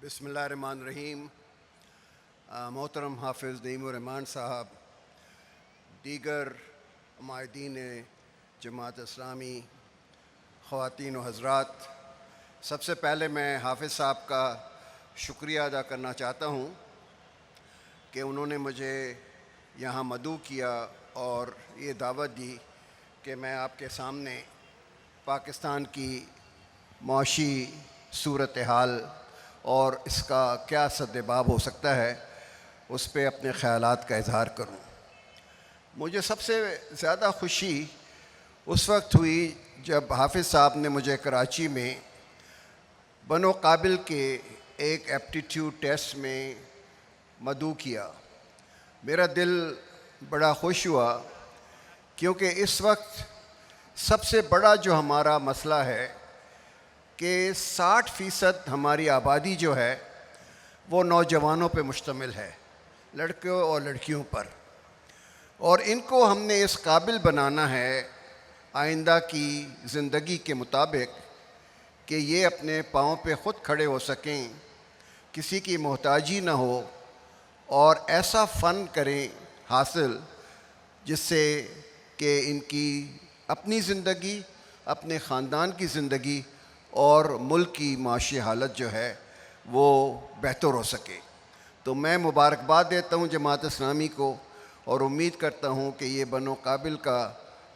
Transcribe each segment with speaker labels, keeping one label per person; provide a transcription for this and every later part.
Speaker 1: बिस्मिल्लाहिर्रहमानिर्रहीम। मोहतरम हाफिज़ नईमुर रहमान साहब, दीगर माहिदीन जमात इस्लामी, ख़वातीन व हज़रात, सबसे पहले मैं हाफिज़ साहब का शुक्रिया अदा करना चाहता हूँ कि उन्होंने मुझे यहाँ मदऊ किया और ये दावत दी कि मैं आपके सामने पाकिस्तान की माशी सूरत हाल और इसका क्या सद्देबाब हो सकता है उस पर अपने ख़यालात का इज़हार करूं। मुझे सबसे ज़्यादा खुशी उस वक्त हुई जब हाफिज़ साहब ने मुझे कराची में बनो काबिल के एक एप्टीट्यूड टेस्ट में मदऊ किया। मेरा दिल बड़ा खुश हुआ क्योंकि इस वक्त सबसे बड़ा जो हमारा मसला है कि 60% हमारी आबादी जो है वो नौजवानों पे मुश्तमिल है, लड़कों और लड़कियों पर, और इनको हमने इस काबिल बनाना है आइंदा की ज़िंदगी के मुताबिक कि ये अपने पाँव पे ख़ुद खड़े हो सकें, किसी की मोहताजी ना हो और ऐसा फ़न करें हासिल जिससे कि इनकी अपनी ज़िंदगी, अपने ख़ानदान की ज़िंदगी और मुल्क की माशी हालत जो है वो बेहतर हो सके। तो मैं मुबारकबाद देता हूँ जमात इस्लामी को और उम्मीद करता हूँ कि ये बनो काबिल का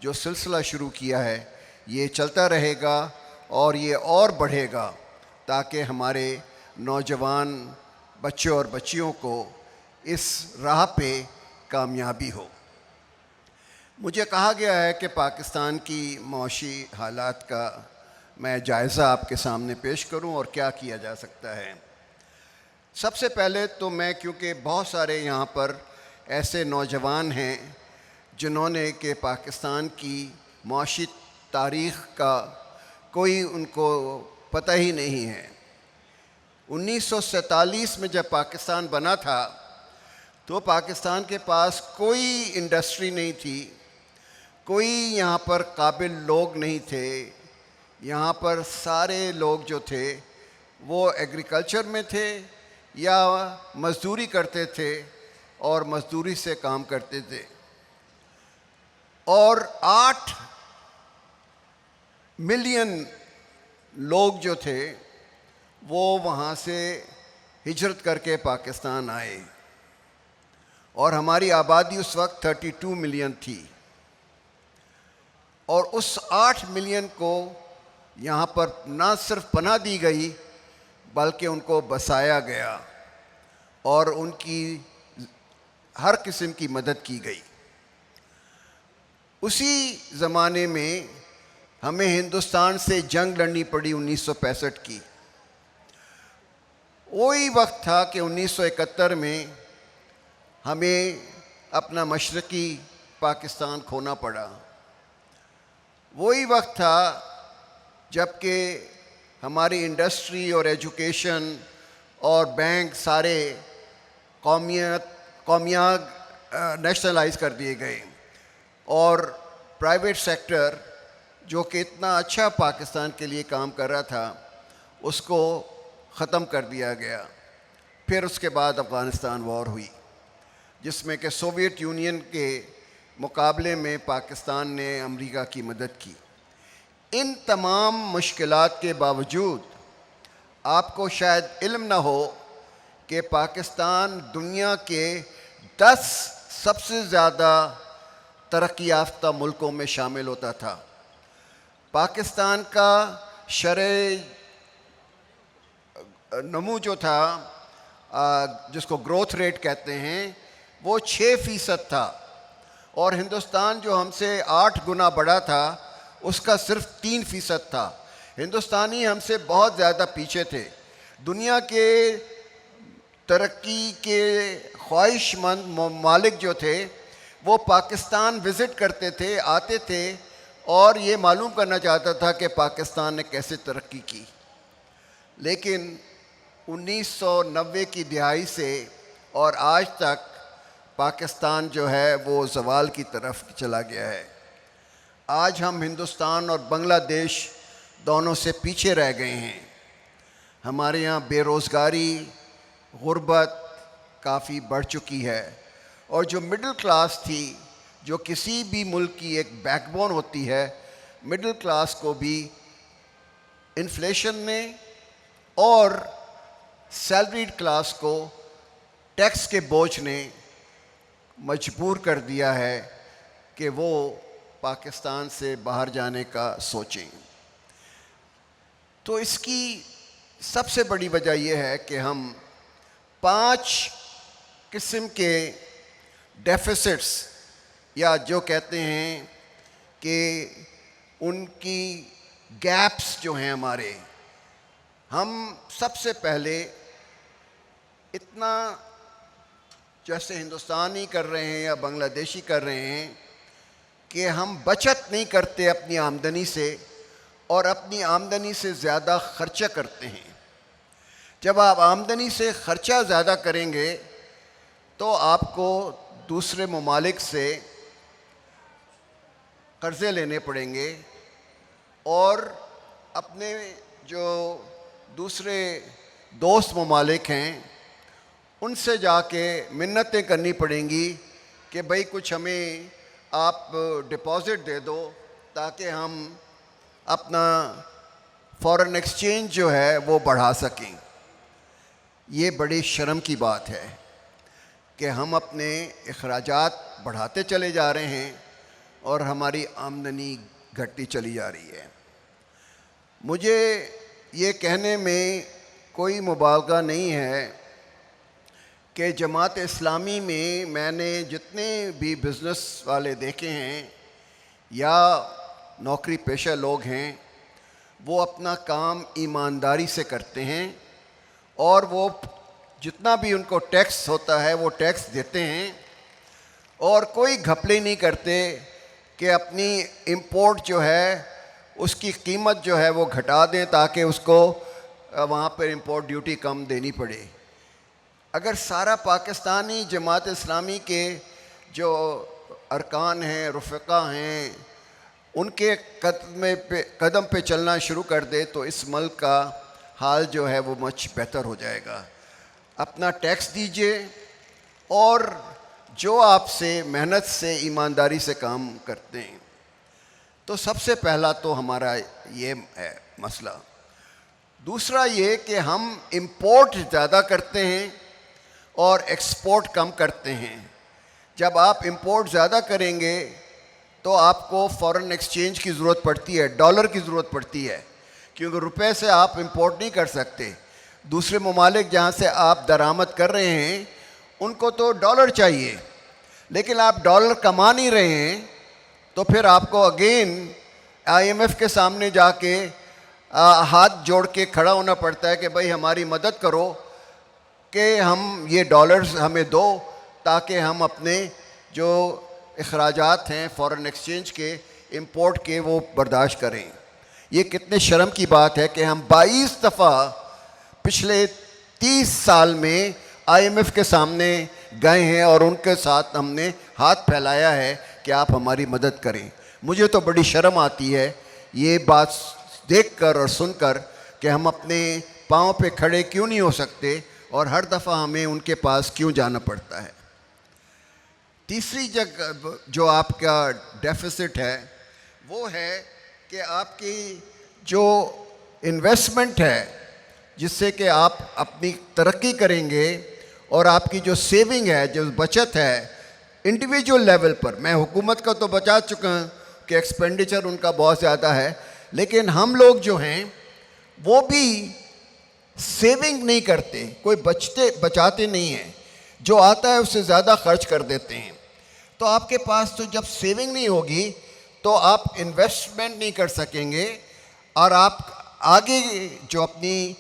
Speaker 1: जो सिलसिला शुरू किया है ये चलता रहेगा और ये और बढ़ेगा ताकि हमारे नौजवान बच्चों और बच्चियों को इस राह पे कामयाबी हो। मुझे कहा गया है कि पाकिस्तान की माशी हालात का मैं जायज़ा आपके सामने पेश करूं और क्या किया जा सकता है। सबसे पहले तो मैं, क्योंकि बहुत सारे यहाँ पर ऐसे नौजवान हैं जिन्होंने कि पाकिस्तान की माशी तारीख़ का कोई उनको पता ही नहीं है। 1947 में जब पाकिस्तान बना था तो पाकिस्तान के पास कोई इंडस्ट्री नहीं थी, कोई यहाँ पर काबिल लोग नहीं थे। यहाँ पर सारे लोग जो थे वो एग्रीकल्चर में थे या मज़दूरी करते थे और मज़दूरी से काम करते थे, और 8 मिलियन लोग जो थे वो वहाँ से हिजरत करके पाकिस्तान आए और हमारी आबादी उस वक्त 32 मिलियन थी। और उस 8 मिलियन को यहाँ पर ना सिर्फ पनाह दी गई बल्कि उनको बसाया गया और उनकी हर किस्म की मदद की गई। उसी ज़माने में हमें हिंदुस्तान से जंग लड़नी पड़ी 1965 की। वही वक्त था कि 1971 में हमें अपना मशरक़ी पाकिस्तान खोना पड़ा। वही वक्त था जबकि हमारी इंडस्ट्री और एजुकेशन और बैंक सारे कौमियात नेशनलाइज कर दिए गए और प्राइवेट सेक्टर जो कि इतना अच्छा पाकिस्तान के लिए काम कर रहा था उसको ख़त्म कर दिया गया। फिर उसके बाद अफ़गानिस्तान वॉर हुई जिसमें कि सोवियत यूनियन के मुकाबले में पाकिस्तान ने अमेरिका की मदद की। इन तमाम मुश्किलात के बावजूद आपको शायद इल्म ना हो कि पाकिस्तान दुनिया के 10 सबसे ज़्यादा तरक्की याफ्ता मुल्कों में शामिल होता था। पाकिस्तान का शरह नमू जो था, जिसको ग्रोथ रेट कहते हैं, वो 6% था और हिंदुस्तान जो हमसे 8 गुना बड़ा था उसका सिर्फ 3% था। हिंदुस्तानी हमसे बहुत ज़्यादा पीछे थे। दुनिया के तरक्की के ख्वाहिशमंद ममालिक जो थे वो पाकिस्तान विज़िट करते थे, आते थे और ये मालूम करना चाहता था कि पाकिस्तान ने कैसे तरक्की की। लेकिन 1990 की दिहाई से और आज तक पाकिस्तान जो है वो ज़वाल की तरफ चला गया है। आज हम हिंदुस्तान और बांग्लादेश दोनों से पीछे रह गए हैं। हमारे यहाँ बेरोज़गारी, गुर्बत काफ़ी बढ़ चुकी है, और जो मिडिल क्लास थी, जो किसी भी मुल्क की एक बैकबोन होती है, मिडिल क्लास को भी इन्फ्लेशन ने और सैलरीड क्लास को टैक्स के बोझ ने मजबूर कर दिया है कि वो पाकिस्तान से बाहर जाने का सोचें। तो इसकी सबसे बड़ी वजह यह है कि हम 5 किस्म के डेफिसिट्स, या जो कहते हैं कि उनकी गैप्स जो हैं हमारे, हम सबसे पहले इतना, जैसे हिंदुस्तानी कर रहे हैं या बांग्लादेशी कर रहे हैं, कि हम बचत नहीं करते अपनी आमदनी से और अपनी आमदनी से ज़्यादा खर्चा करते हैं। जब आप आमदनी से ख़र्चा ज़्यादा करेंगे तो आपको दूसरे ममालिक से कर्ज़े लेने पड़ेंगे, और अपने जो दूसरे दोस्त ममालिक हैं उनसे जाके मिन्नतें करनी पड़ेंगी कि भाई कुछ हमें आप डिपॉज़िट दे दो ताकि हम अपना फ़ॉरेन एक्सचेंज जो है वो बढ़ा सकें। ये बड़ी शर्म की बात है कि हम अपने अखराजात बढ़ाते चले जा रहे हैं और हमारी आमदनी घटती चली जा रही है। मुझे ये कहने में कोई मुबालगा नहीं है कि जमात इस्लामी में मैंने जितने भी बिज़नेस वाले देखे हैं या नौकरी पेशा लोग हैं, वो अपना काम ईमानदारी से करते हैं और वो जितना भी उनको टैक्स होता है वो टैक्स देते हैं, और कोई घपले नहीं करते कि अपनी इंपोर्ट जो है उसकी कीमत जो है वो घटा दें ताकि उसको वहाँ पर इंपोर्ट ड्यूटी कम देनी पड़े। अगर सारा पाकिस्तानी जमात इस्लामी के जो अरकान हैं, रुफ़क़ा हैं, उनके कदम पे चलना शुरू कर दे तो इस मुल्क का हाल जो है वो मच बेहतर हो जाएगा। अपना टैक्स दीजिए और जो आपसे मेहनत से ईमानदारी से काम करते हैं। तो सबसे पहला तो हमारा ये है मसला। दूसरा ये कि हम इंपोर्ट ज़्यादा करते हैं और एक्सपोर्ट कम करते हैं। जब आप इंपोर्ट ज़्यादा करेंगे तो आपको फ़ॉरेन एक्सचेंज की ज़रूरत पड़ती है, डॉलर की ज़रूरत पड़ती है, क्योंकि रुपए से आप इंपोर्ट नहीं कर सकते। दूसरे ममालिक जहाँ से आप दरामद कर रहे हैं उनको तो डॉलर चाहिए, लेकिन आप डॉलर कमा नहीं रहे हैं, तो फिर आपको अगेन IMF के सामने जाके हाथ जोड़ के खड़ा होना पड़ता है कि भाई हमारी मदद करो कि हम ये डॉलर्स हमें दो ताकि हम अपने जो अखराजात हैं फ़ॉरेन एक्सचेंज के, इंपोर्ट के, वो बर्दाश्त करें। ये कितने शर्म की बात है कि हम 22 दफ़ा पिछले 30 साल में IMF के सामने गए हैं और उनके साथ हमने हाथ फैलाया है कि आप हमारी मदद करें। मुझे तो बड़ी शर्म आती है ये बात देखकर और सुनकर कि हम अपने पाँव पे खड़े क्यों नहीं हो सकते और हर दफ़ा हमें उनके पास क्यों जाना पड़ता है। तीसरी जगह जो आपका डेफिसिट है वो है कि आपकी जो इन्वेस्टमेंट है जिससे कि आप अपनी तरक्की करेंगे, और आपकी जो सेविंग है, जो बचत है इंडिविजुअल लेवल पर, मैं हुकूमत का तो बचा चुका हूँ कि एक्सपेंडिचर उनका बहुत ज़्यादा है, लेकिन हम लोग जो हैं वो भी सेविंग नहीं करते, कोई बचाते नहीं हैं, जो आता है उससे ज़्यादा खर्च कर देते हैं। तो आपके पास तो जब सेविंग नहीं होगी तो आप इन्वेस्टमेंट नहीं कर सकेंगे और आप आगे जो अपनी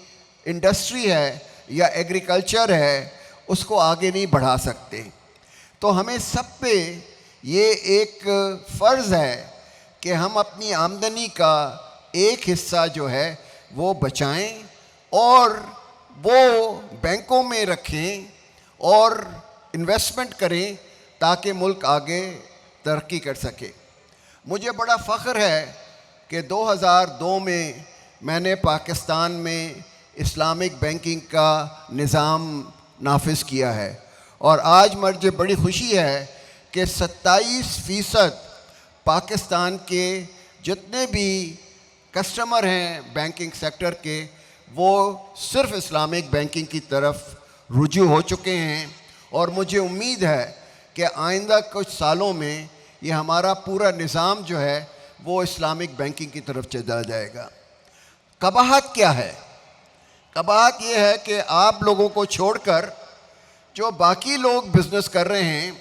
Speaker 1: इंडस्ट्री है या एग्रीकल्चर है उसको आगे नहीं बढ़ा सकते। तो हमें सब पे ये एक फ़र्ज़ है कि हम अपनी आमदनी का एक हिस्सा जो है वो बचाएं और वो बैंकों में रखें और इन्वेस्टमेंट करें ताकि मुल्क आगे तरक्की कर सके। मुझे बड़ा फ़ख्र है कि 2002 में मैंने पाकिस्तान में इस्लामिक बैंकिंग का निज़ाम नाफिज किया है। और आज मुझे बड़ी खुशी है कि 27% पाकिस्तान के जितने भी कस्टमर हैं बैंकिंग सेक्टर के, वो सिर्फ इस्लामिक बैंकिंग की तरफ रुजू हो चुके हैं। और मुझे उम्मीद है कि आइंदा कुछ सालों में ये हमारा पूरा निज़ाम जो है वो इस्लामिक बैंकिंग की तरफ चला जाएगा। कबाहत क्या है? कबाहत ये है कि आप लोगों को छोड़कर जो बाकी लोग बिज़नेस कर रहे हैं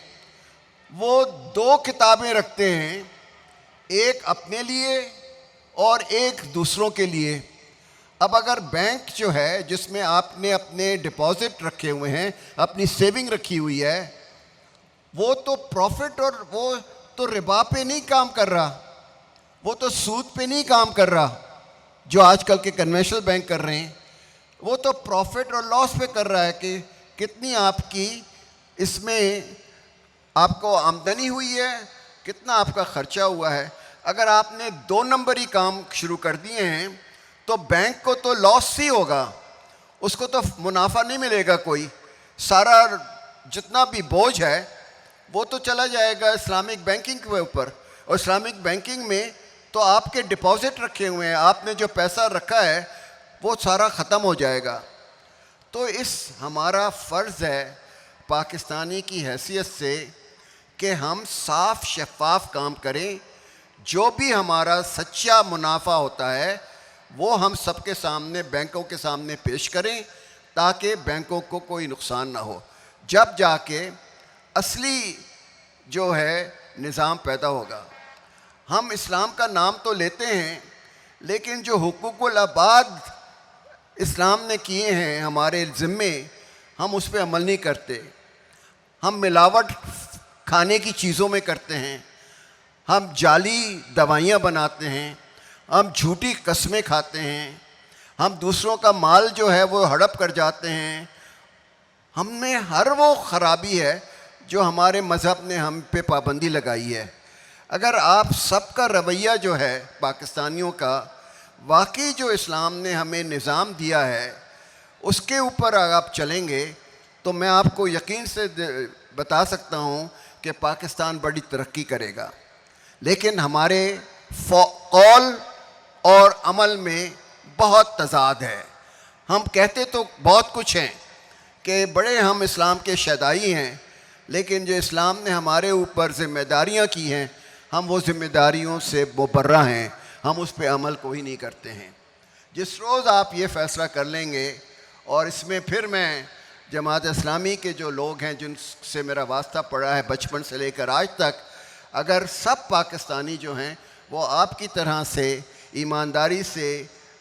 Speaker 1: वो 2 किताबें रखते हैं, एक अपने लिए और एक दूसरों के लिए। अब अगर बैंक जो है जिसमें आपने अपने डिपॉजिट रखे हुए हैं, अपनी सेविंग रखी हुई है, वो तो प्रॉफिट और वो तो रिबा पे नहीं काम कर रहा, वो तो सूद पे नहीं काम कर रहा जो आजकल के कन्वेंशनल बैंक कर रहे हैं। वो तो प्रॉफिट और लॉस पे कर रहा है कि कितनी आपकी इसमें आपको आमदनी हुई है, कितना आपका खर्चा हुआ है। अगर आपने 2 नंबरी काम शुरू कर दिए हैं तो बैंक को तो लॉस ही होगा, उसको तो मुनाफा नहीं मिलेगा कोई। सारा जितना भी बोझ है वो तो चला जाएगा इस्लामिक बैंकिंग के ऊपर। और इस्लामिक बैंकिंग में तो आपके डिपॉजिट रखे हुए हैं, आपने जो पैसा रखा है वो सारा ख़त्म हो जाएगा। तो इस हमारा फ़र्ज़ है पाकिस्तानी की हैसियत से कि हम साफ शफाफ काम करें। जो भी हमारा सच्चा मुनाफा होता है वो हम सबके सामने, बैंकों के सामने पेश करें ताकि बैंकों को कोई नुकसान ना हो। जब जाके असली जो है निज़ाम पैदा होगा। हम इस्लाम का नाम तो लेते हैं लेकिन जो हुकूकुल अबाद इस्लाम ने किए हैं हमारे ज़िम्मे, हम उस पर अमल नहीं करते। हम मिलावट खाने की चीज़ों में करते हैं, हम जाली दवाइयाँ बनाते हैं, हम झूठी कस्में खाते हैं, हम दूसरों का माल जो है वो हड़प कर जाते हैं। हमने हर वो ख़राबी है जो हमारे मज़हब ने हम पे पाबंदी लगाई है। अगर आप सबका रवैया जो है पाकिस्तानियों का, वाकई जो इस्लाम ने हमें निज़ाम दिया है उसके ऊपर अगर आप चलेंगे तो मैं आपको यकीन से बता सकता हूँ कि पाकिस्तान बड़ी तरक्की करेगा। लेकिन हमारे कौल और अमल में बहुत तज़ाद है। हम कहते तो बहुत कुछ हैं कि बड़े हम इस्लाम के शदाई हैं, लेकिन जो इस्लाम ने हमारे ऊपर ज़िम्मेदारियाँ की हैं हम वो ज़िम्मेदारियों से मुबर्रा हैं, हम उस पर अमल कोई नहीं करते हैं। जिस रोज़ आप ये फ़ैसला कर लेंगे, और इसमें फिर मैं जमात इस्लामी के जो लोग हैं जिनसे मेरा वास्ता पड़ा है बचपन से लेकर आज तक, अगर सब पाकिस्तानी जो हैं वो आपकी तरह से ईमानदारी से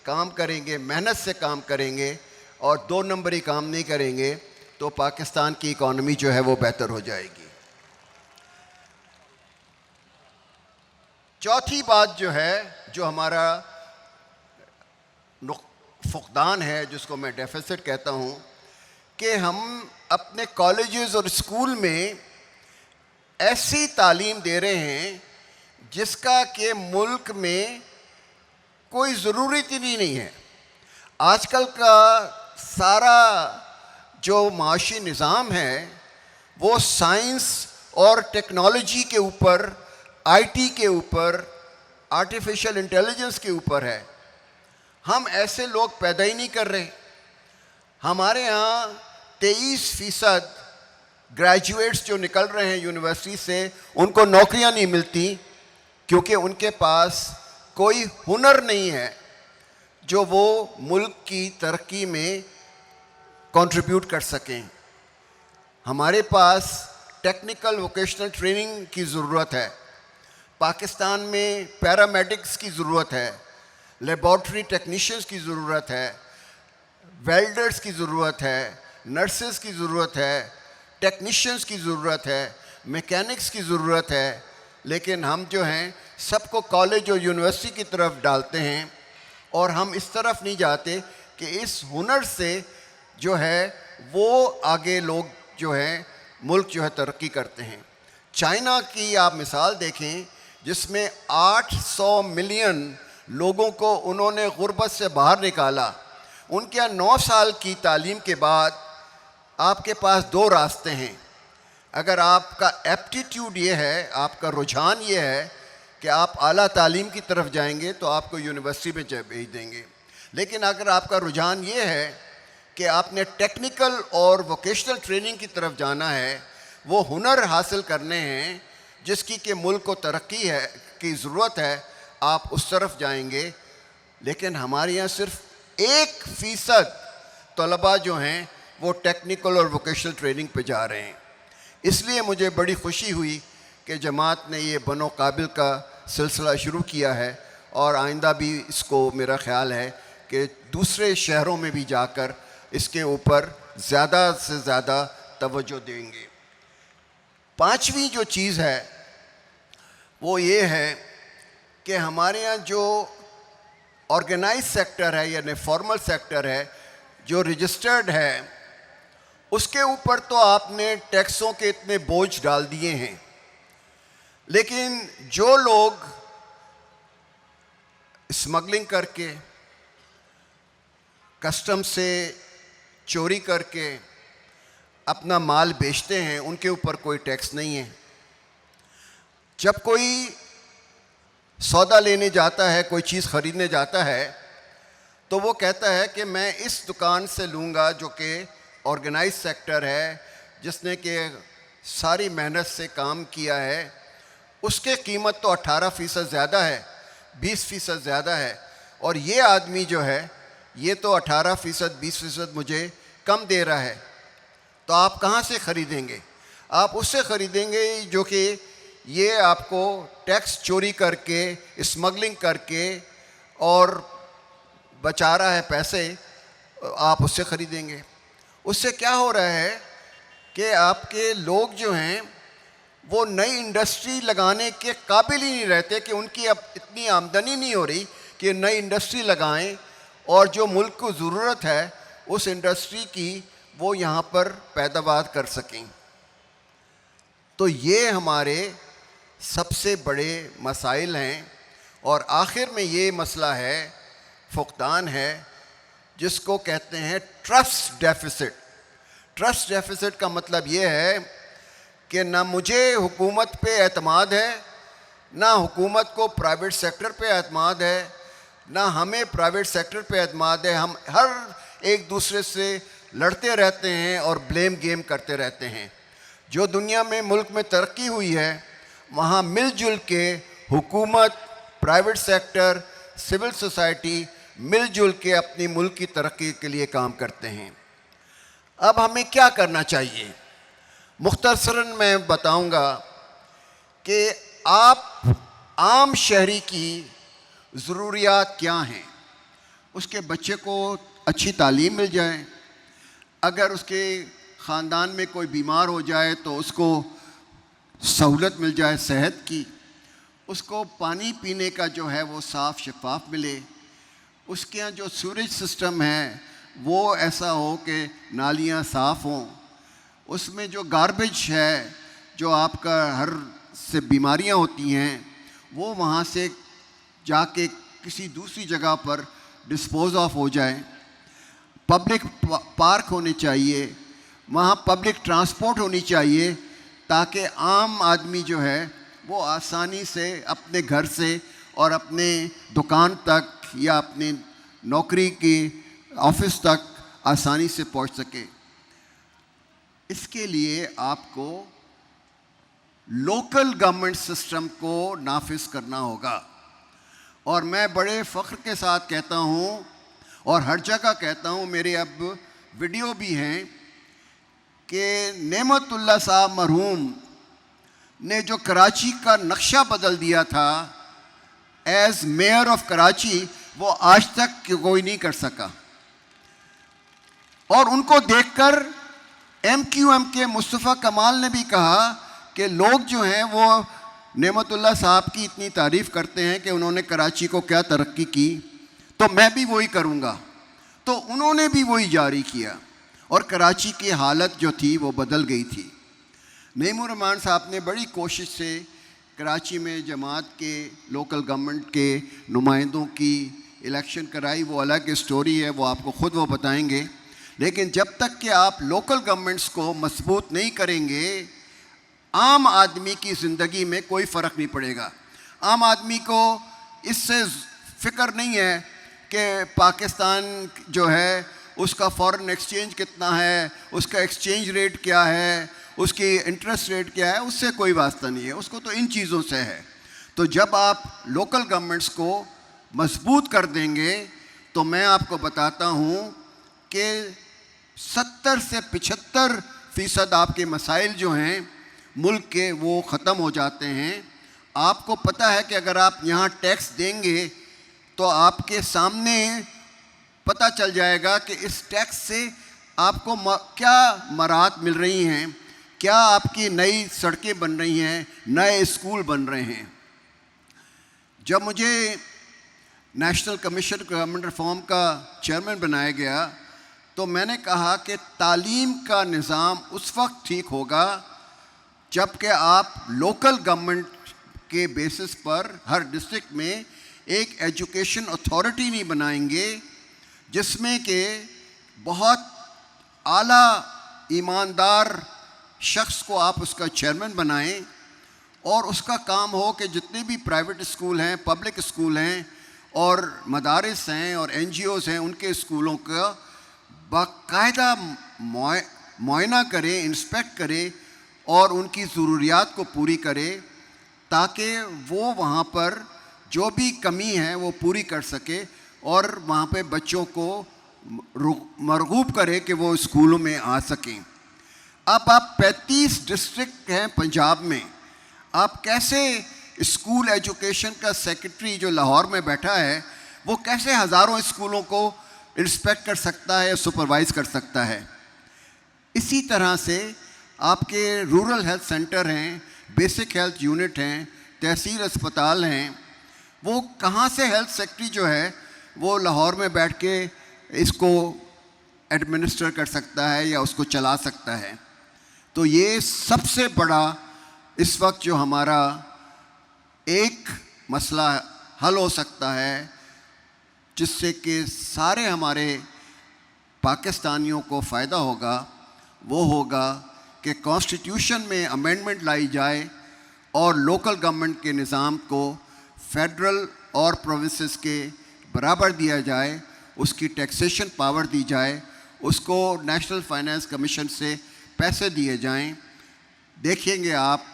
Speaker 1: काम करेंगे, मेहनत से काम करेंगे और 2 नंबरी काम नहीं करेंगे, तो पाकिस्तान की इकॉनमी जो है वो बेहतर हो जाएगी। चौथी बात जो है, जो हमारा फुकदान है, जिसको मैं डेफिसिट कहता हूँ, कि हम अपने कॉलेजेस और स्कूल में ऐसी तालीम दे रहे हैं जिसका कि मुल्क में कोई ज़रूरत ही नहीं है। आजकल का सारा जो माशी निज़ाम है वो साइंस और टेक्नोलॉजी के ऊपर, आईटी के ऊपर, आर्टिफिशियल इंटेलिजेंस के ऊपर है। हम ऐसे लोग पैदा ही नहीं कर रहे। हमारे यहाँ 23% ग्रेजुएट्स जो निकल रहे हैं यूनिवर्सिटी से, उनको नौकरियाँ नहीं मिलती क्योंकि उनके पास कोई हुनर नहीं है जो वो मुल्क की तरक्की में कंट्रीब्यूट कर सकें। हमारे पास टेक्निकल वोकेशनल ट्रेनिंग की ज़रूरत है। पाकिस्तान में पैरामेडिक्स की ज़रूरत है, लेबॉर्ट्री टेक्नीशियंस की ज़रूरत है, वेल्डर्स की ज़रूरत है, नर्सेस की ज़रूरत है, टेक्नीशियंस की ज़रूरत है, मैकेनिक्स की ज़रूरत है। लेकिन हम जो हैं सबको कॉलेज और यूनिवर्सिटी की तरफ डालते हैं और हम इस तरफ नहीं जाते कि इस हुनर से जो है वो आगे लोग जो हैं मुल्क जो है तरक्की करते हैं। चाइना की आप मिसाल देखें जिसमें 800 मिलियन लोगों को उन्होंने गुर्बत से बाहर निकाला। उनके यहाँ 9 साल की तालीम के बाद आपके पास 2 रास्ते हैं। अगर आपका एप्टीट्यूड ये है, आपका रुझान ये है कि आप आला तालीम की तरफ जाएंगे तो आपको यूनिवर्सिटी में भेज देंगे। लेकिन अगर आपका रुझान ये है कि आपने टेक्निकल और वोकेशनल ट्रेनिंग की तरफ जाना है, वो हुनर हासिल करने हैं जिसकी कि मुल्क को तरक्की है की ज़रूरत है, आप उस तरफ जाएंगे। लेकिन हमारे यहाँ सिर्फ 1% तलबा जो हैं वो टेक्निकल और वोकेशनल ट्रेनिंग पे जा रहे हैं। इसलिए मुझे बड़ी खुशी हुई कि जमात ने ये बनो काबिल का सिलसिला शुरू किया है और आइंदा भी इसको मेरा ख़्याल है कि दूसरे शहरों में भी जाकर इसके ऊपर ज़्यादा से ज़्यादा तवज्जो देंगे। 5वीं जो चीज़ है वो ये है कि हमारे यहाँ जो ऑर्गेनाइज सेक्टर है यानी फॉर्मल सेक्टर है, जो रजिस्टर्ड है, उसके ऊपर तो आपने टैक्सों के इतने बोझ डाल दिए हैं। लेकिन जो लोग स्मगलिंग करके, कस्टम से चोरी करके अपना माल बेचते हैं, उनके ऊपर कोई टैक्स नहीं है। जब कोई सौदा लेने जाता है, कोई चीज़ ख़रीदने जाता है, तो वो कहता है कि मैं इस दुकान से लूँगा जो कि ऑर्गेनाइज सेक्टर है, जिसने कि सारी मेहनत से काम किया है, उसके कीमत तो 18% ज़्यादा है, 20% ज़्यादा है, और ये आदमी जो है ये तो 18% 20% मुझे कम दे रहा है। तो आप कहाँ से ख़रीदेंगे? आप उससे ख़रीदेंगे जो कि ये आपको टैक्स चोरी करके, स्मगलिंग करके और बचा रहा है पैसे, आप उससे ख़रीदेंगे। उससे क्या हो रहा है कि आपके लोग जो हैं वो नई इंडस्ट्री लगाने के काबिल ही नहीं रहते कि उनकी अब इतनी आमदनी नहीं हो रही कि नई इंडस्ट्री लगाएं और जो मुल्क को ज़रूरत है उस इंडस्ट्री की वो यहाँ पर पैदावार कर सकें। तो ये हमारे सबसे बड़े मसाइल हैं। और आखिर में ये मसला है, फुकदान है, जिसको कहते हैं ट्रस्ट डेफिसिट। ट्रस्ट डेफिसिट का मतलब ये है कि ना मुझे हुकूमत पे एतमाद है, ना हुकूमत को प्राइवेट सेक्टर पे एतमाद है, ना हमें प्राइवेट सेक्टर पे एतमाद है। हम हर एक दूसरे से लड़ते रहते हैं और ब्लेम गेम करते रहते हैं। जो दुनिया में मुल्क में तरक्की हुई है वहाँ मिलजुल के हुकूमत, प्राइवेट सेक्टर, सिविल सोसाइटी मिलजुल के अपनी मुल्क की तरक्की के लिए काम करते हैं। अब हमें क्या करना चाहिए? मुख्तसरन मैं बताऊंगा कि आप आम शहरी की ज़रूरियात क्या हैं। उसके बच्चे को अच्छी तालीम मिल जाए, अगर उसके ख़ानदान में कोई बीमार हो जाए तो उसको सहूलत मिल जाए सेहत की, उसको पानी पीने का जो है वो साफ़ शफाफ मिले, उसके यहाँ जो सीवरेज सिस्टम है वो ऐसा हो कि नालियाँ साफ़ हों, उसमें जो गार्बेज है, जो आपका हर से बीमारियाँ होती हैं, वो वहाँ से जाके किसी दूसरी जगह पर डिस्पोज ऑफ हो जाए। पब्लिक पार्क होने चाहिए, वहाँ पब्लिक ट्रांसपोर्ट होनी चाहिए ताकि आम आदमी जो है वो आसानी से अपने घर से और अपने दुकान तक या अपने नौकरी के ऑफिस तक आसानी से पहुंच सके। इसके लिए आपको लोकल गवर्नमेंट सिस्टम को नाफिज करना होगा। और मैं बड़े फ़ख्र के साथ कहता हूँ और हर जगह कहता हूँ, मेरे अब वीडियो भी हैं कि नेमतुल्लाह साहब मरहूम ने जो कराची का नक्शा बदल दिया था एज मेयर ऑफ कराची, वो आज तक कोई नहीं कर सका। और उनको देखकर MQM के मुस्तफ़ा कमाल ने भी कहा कि लोग जो हैं वो नेमतुल्लाह साहब की इतनी तारीफ़ करते हैं कि उन्होंने कराची को क्या तरक्की की, तो मैं भी वही करूँगा। तो उन्होंने भी वही जारी किया और कराची की हालत जो थी वो बदल गई थी। नईमुर रहमान साहब ने बड़ी कोशिश से कराची में जमात के, लोकल गवर्नमेंट के नुमाइंदों की इलेक्शन कराई वो अलग स्टोरी है, वो आपको ख़ुद वो बताएंगे। लेकिन जब तक कि आप लोकल गवर्नमेंट्स को मजबूत नहीं करेंगे, आम आदमी की ज़िंदगी में कोई फ़र्क नहीं पड़ेगा। आम आदमी को इससे फ़िक्र नहीं है कि पाकिस्तान जो है उसका फॉरेन एक्सचेंज कितना है, उसका एक्सचेंज रेट क्या है, उसकी इंटरेस्ट रेट क्या है, उससे कोई वास्ता नहीं है, उसको तो इन चीज़ों से है। तो जब आप लोकल गवर्नमेंट्स को मजबूत कर देंगे तो मैं आपको बताता हूँ कि 70 से 75% आपके मसाइल जो हैं मुल्क के वो ख़त्म हो जाते हैं। आपको पता है कि अगर आप यहाँ टैक्स देंगे तो आपके सामने पता चल जाएगा कि इस टैक्स से आपको क्या मराहत मिल रही हैं, क्या आपकी नई सड़कें बन रही हैं, नए स्कूल बन रहे हैं। जब मुझे नेशनल कमीशन गवर्नमेंट रिफॉर्म का चेयरमैन बनाया गया तो मैंने कहा कि तालीम का निज़ाम उस वक्त ठीक होगा जबकि आप लोकल गवर्नमेंट के बेसिस पर हर डिस्ट्रिक्ट में एक एजुकेशन अथॉरिटी नहीं बनाएंगे जिसमें कि बहुत आला ईमानदार शख्स को आप उसका चेयरमैन बनाएं और उसका काम हो कि जितने भी प्राइवेट स्कूल हैं, पब्लिक स्कूल हैं और मदारिस हैं और NGOs हैं, उनके स्कूलों का बाकायदा मुआयना करे, इंस्पेक्ट करे और उनकी ज़रूरियात को पूरी करे ताकि वो वहाँ पर जो भी कमी है वो पूरी कर सके और वहाँ पे बच्चों को मरगूब करे कि वो स्कूलों में आ सकें। अब आप 35 डिस्ट्रिक्ट हैं पंजाब में, आप कैसे स्कूल एजुकेशन का सेक्रेटरी जो लाहौर में बैठा है वो कैसे हज़ारों स्कूलों को इंस्पेक्ट कर सकता है, सुपरवाइज़ कर सकता है। इसी तरह से आपके रूरल हेल्थ सेंटर हैं, बेसिक हेल्थ यूनिट हैं, तहसील अस्पताल हैं, वो कहाँ से हेल्थ सेक्रेटरी जो है वो लाहौर में बैठ के इसको एडमिनिस्टर कर सकता है या उसको चला सकता है। तो ये सबसे बड़ा इस वक्त जो हमारा एक मसला हल हो सकता है जिससे कि सारे हमारे पाकिस्तानियों को फ़ायदा होगा, वो होगा कि कॉन्स्टिट्यूशन में अमेंडमेंट लाई जाए और लोकल गवर्नमेंट के निज़ाम को फेडरल और प्रोविंसेस के बराबर दिया जाए, उसकी टैक्सेशन पावर दी जाए, उसको नेशनल फाइनेंस कमीशन से पैसे दिए जाएं। देखेंगे आप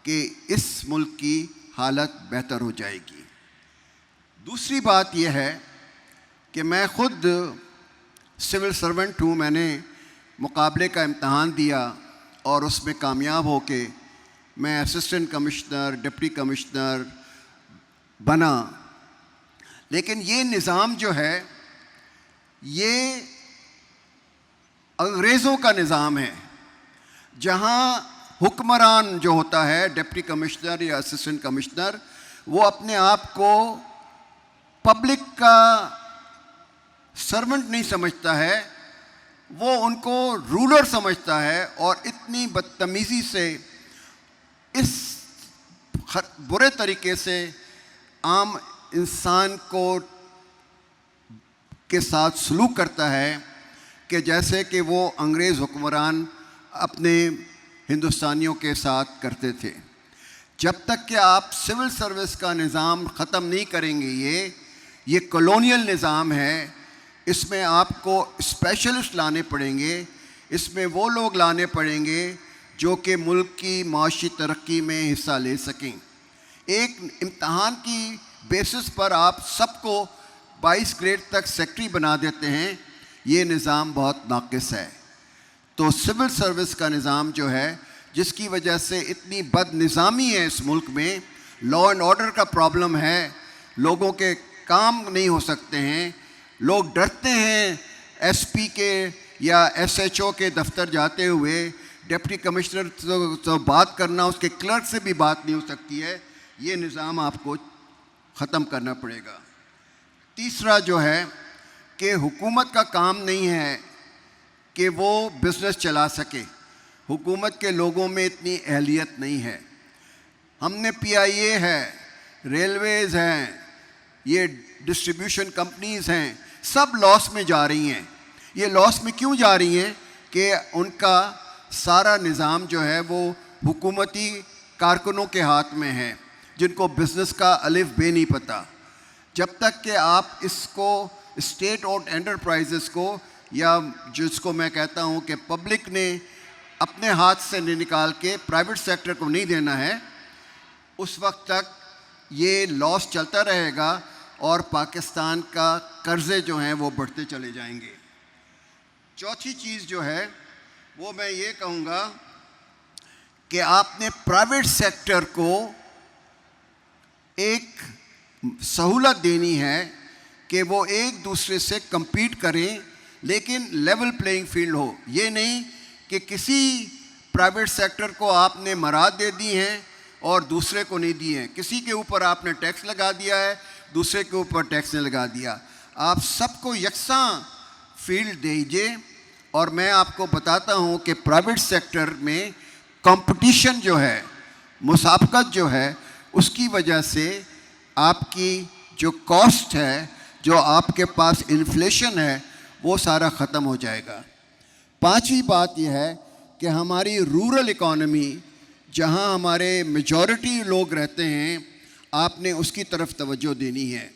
Speaker 1: कि इस मुल्क की हालत बेहतर हो जाएगी। दूसरी बात यह है कि मैं ख़ुद सिविल सर्वेंट हूँ, मैंने मुकाबले का इम्तहान दिया और उसमें कामयाब हो के मैं असिस्टेंट कमिश्नर, डिप्टी कमिश्नर बना। लेकिन ये निज़ाम जो है ये अंग्रेज़ों का निज़ाम है जहाँ हुक्मरान जो होता है डिप्टी कमिश्नर या असिस्टेंट कमिश्नर वो अपने आप को पब्लिक का सर्वेंट नहीं समझता है, वो उनको रूलर समझता है और इतनी बदतमीज़ी से इस बुरे तरीके से आम इंसान को के साथ सलूक करता है कि जैसे कि वो अंग्रेज़ हुक्मरान अपने हिंदुस्तानियों के साथ करते थे। जब तक कि आप सिविल सर्विस का निज़ाम ख़त्म नहीं करेंगे, ये कॉलोनियल निज़ाम है, इसमें आपको स्पेशलिस्ट लाने पड़ेंगे, इसमें वो लोग लाने पड़ेंगे जो कि मुल्क की माशी तरक्की में हिस्सा ले सकें। एक इम्तहान की बेसिस पर आप सबको 22 ग्रेड तक सेक्रेटरी बना देते हैं, ये निज़ाम बहुत नाक़िस है। तो सिविल सर्विस का निज़ाम जो है जिसकी वजह से इतनी बदनिज़ामी है इस मुल्क में, लॉ एंड ऑर्डर का प्रॉब्लम है, लोगों के काम नहीं हो सकते हैं, लोग डरते हैं SP के या SHO के दफ्तर जाते हुए, डिप्टी कमिश्नर तो बात करना, उसके क्लर्क से भी बात नहीं हो सकती है। ये निज़ाम आपको ख़त्म करना पड़ेगा। तीसरा जो है कि हुकूमत का काम नहीं है कि वो बिज़नेस चला सके, हुकूमत के लोगों में इतनी अहलियत नहीं है। हमने PIA है, रेलवेज़ हैं, ये डिस्ट्रीब्यूशन कंपनीज़ हैं, सब लॉस में जा रही हैं। ये लॉस में क्यों जा रही हैं कि उनका सारा निज़ाम जो है वो हुकूमती कारकुनों के हाथ में है, जिनको बिज़नेस का अलिफ बे नहीं पता। जब तक कि आप इसको स्टेट ओन्ड एंटरप्राइजेस को, या जिसको मैं कहता हूँ कि पब्लिक ने अपने हाथ से निकाल के प्राइवेट सेक्टर को नहीं देना है, उस वक्त तक ये लॉस चलता रहेगा और पाकिस्तान का कर्ज़े जो हैं वो बढ़ते चले जाएंगे। चौथी चीज़ जो है वो मैं ये कहूँगा कि आपने प्राइवेट सेक्टर को एक सहूलत देनी है कि वो एक दूसरे से compete करें, लेकिन लेवल प्लेइंग फील्ड हो। ये नहीं कि किसी प्राइवेट सेक्टर को आपने मराद दे दी हैं और दूसरे को नहीं दी हैं। किसी के ऊपर आपने टैक्स लगा दिया है, दूसरे के ऊपर टैक्स नहीं लगा दिया। आप सबको यकसां फील्ड दीजिए। और मैं आपको बताता हूँ कि प्राइवेट सेक्टर में कंपटीशन जो है, मुसाबकत जो है, उसकी वजह से आपकी जो कॉस्ट है, जो आपके पास इन्फ्लेशन है, वो सारा ख़त्म हो जाएगा। पांचवी बात यह है कि हमारी रूरल इकॉनमी, जहां हमारे मेजॉरिटी लोग रहते हैं, आपने उसकी तरफ तवज्जो देनी है।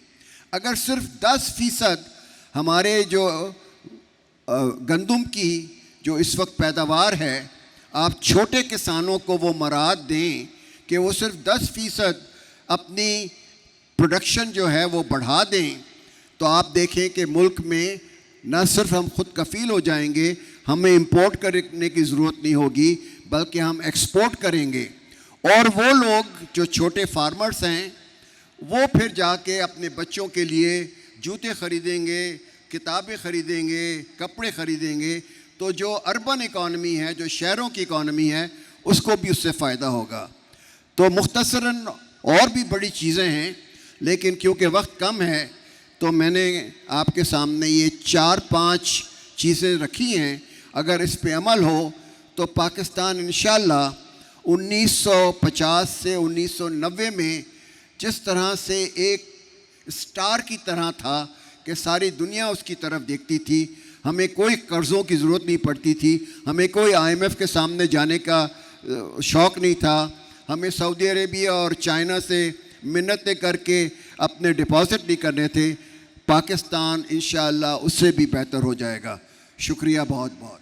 Speaker 1: अगर सिर्फ 10% हमारे जो गंदम की जो इस वक्त पैदावार है, आप छोटे किसानों को वो मराद दें कि वो सिर्फ 10% अपनी प्रोडक्शन जो है वो बढ़ा दें, तो आप देखें कि मुल्क में न सिर्फ हम खुद कफ़ील हो जाएंगे, हमें इंपोर्ट करने की ज़रूरत नहीं होगी, बल्कि हम एक्सपोर्ट करेंगे। और वो लोग जो छोटे फार्मर्स हैं, वो फिर जाके अपने बच्चों के लिए जूते ख़रीदेंगे, किताबें ख़रीदेंगे, कपड़े ख़रीदेंगे। तो जो अर्बन इकॉनमी है, जो शहरों की इकॉनमी है, उसको भी उससे फ़ायदा होगा। तो मुख्तसरन और भी बड़ी चीज़ें हैं, लेकिन क्योंकि वक्त कम है तो मैंने आपके सामने ये 4-5 चीज़ें रखी हैं। अगर इस पे अमल हो तो पाकिस्तान इंशाअल्लाह 1950 से 1990 में जिस तरह से एक स्टार की तरह था कि सारी दुनिया उसकी तरफ देखती थी, हमें कोई कर्ज़ों की ज़रूरत नहीं पड़ती थी, हमें कोई IMF के सामने जाने का शौक़ नहीं था, हमें सऊदी अरेबिया और चाइना से मिन्नतें करके अपने डिपॉज़िट नहीं करने थे। पाकिस्तान इंशाअल्लाह उससे भी बेहतर हो जाएगा। शुक्रिया बहुत बहुत।